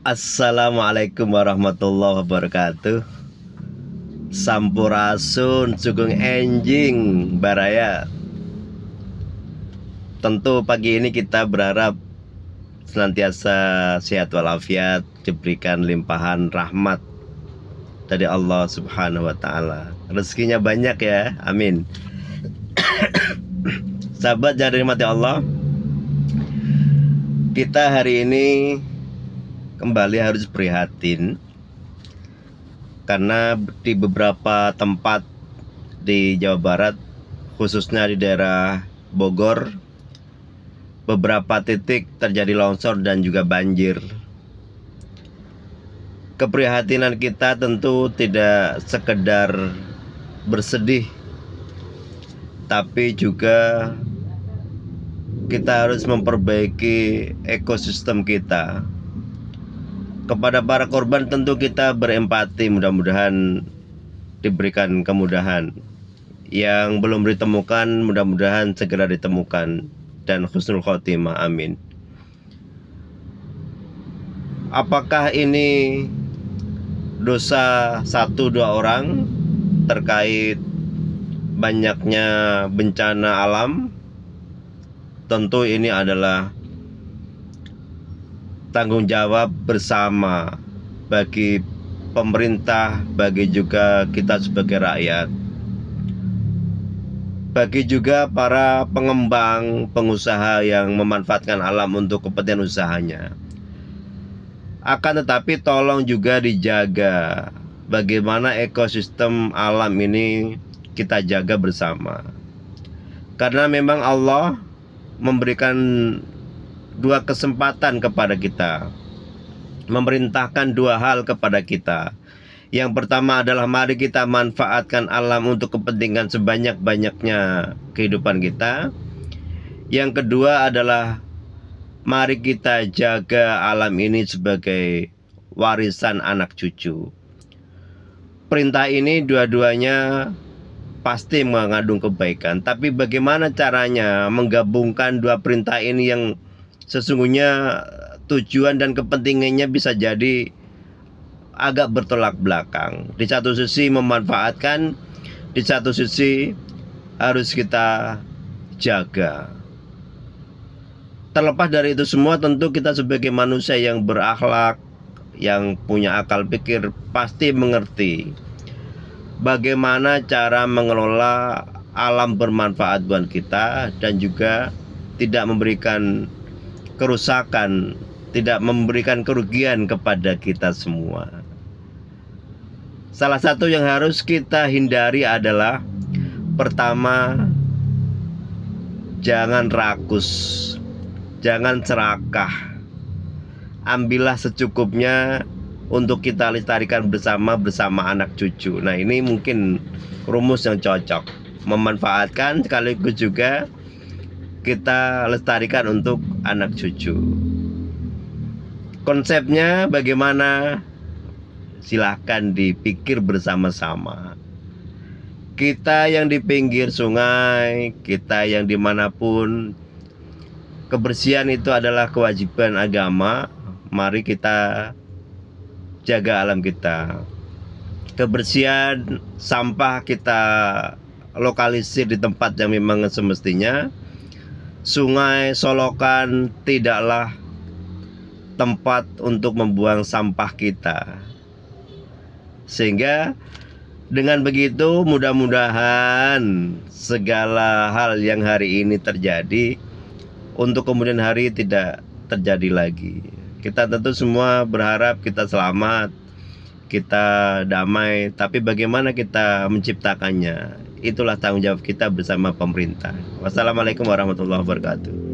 Assalamualaikum warahmatullahi wabarakatuh. Sampurasun sugeng enjing baraya. Tentu pagi ini kita berharap senantiasa sehat walafiat, diberikan limpahan rahmat dari Allah Subhanahu wa taala. Rezekinya banyak ya. Amin. Sahabat yang dirahmati Allah, kita hari ini kembali harus prihatin karena di beberapa tempat di Jawa Barat, khususnya di daerah Bogor, beberapa titik terjadi longsor dan juga banjir. Keprihatinan kita tentu tidak sekedar bersedih, tapi juga kita harus memperbaiki ekosistem kita. Kepada para korban tentu kita berempati, mudah-mudahan diberikan kemudahan. Yang belum ditemukan mudah-mudahan segera ditemukan dan husnul khotimah, amin. Apakah ini dosa 1-2 orang terkait banyaknya bencana alam? Tentu ini adalah tanggung jawab bersama bagi pemerintah, bagi juga kita sebagai rakyat, bagi juga para pengembang, pengusaha yang memanfaatkan alam untuk kepentingan usahanya. Akan tetapi tolong juga dijaga bagaimana ekosistem alam ini kita jaga bersama. Karena memang Allah memberikan 2 kesempatan kepada kita, memerintahkan 2 hal kepada kita. Yang pertama adalah mari kita manfaatkan alam untuk kepentingan sebanyak-banyaknya kehidupan kita. Yang kedua adalah mari kita jaga alam ini sebagai warisan anak cucu. Perintah ini dua-duanya pasti mengandung kebaikan, tapi bagaimana caranya menggabungkan 2 perintah ini yang sesungguhnya tujuan dan kepentingannya bisa jadi agak bertolak belakang. Di satu sisi memanfaatkan, di satu sisi harus kita jaga. Terlepas dari itu semua, tentu kita sebagai manusia yang berakhlak, yang punya akal pikir, pasti mengerti bagaimana cara mengelola alam bermanfaat buat kita dan juga tidak memberikan kerusakan, tidak memberikan kerugian kepada kita semua. Salah satu yang harus kita hindari adalah pertama, jangan rakus, jangan serakah. Ambillah secukupnya untuk kita lestarikan bersama anak cucu. Nah, ini mungkin rumus yang cocok, memanfaatkan sekaligus juga kita lestarikan untuk anak cucu. Konsepnya bagaimana? Silahkan dipikir bersama-sama. Kita yang di pinggir sungai, kita yang dimanapun, kebersihan itu adalah kewajiban agama. Mari kita jaga alam kita. Kebersihan sampah kita lokalisir di tempat yang memang semestinya. Sungai, solokan tidaklah tempat untuk membuang sampah kita. Sehingga dengan begitu mudah-mudahan segala hal yang hari ini terjadi untuk kemudian hari tidak terjadi lagi. Kita tentu semua berharap kita selamat, kita damai, tapi bagaimana kita menciptakannya, itulah tanggung jawab kita bersama pemerintah. Wassalamualaikum warahmatullahi wabarakatuh.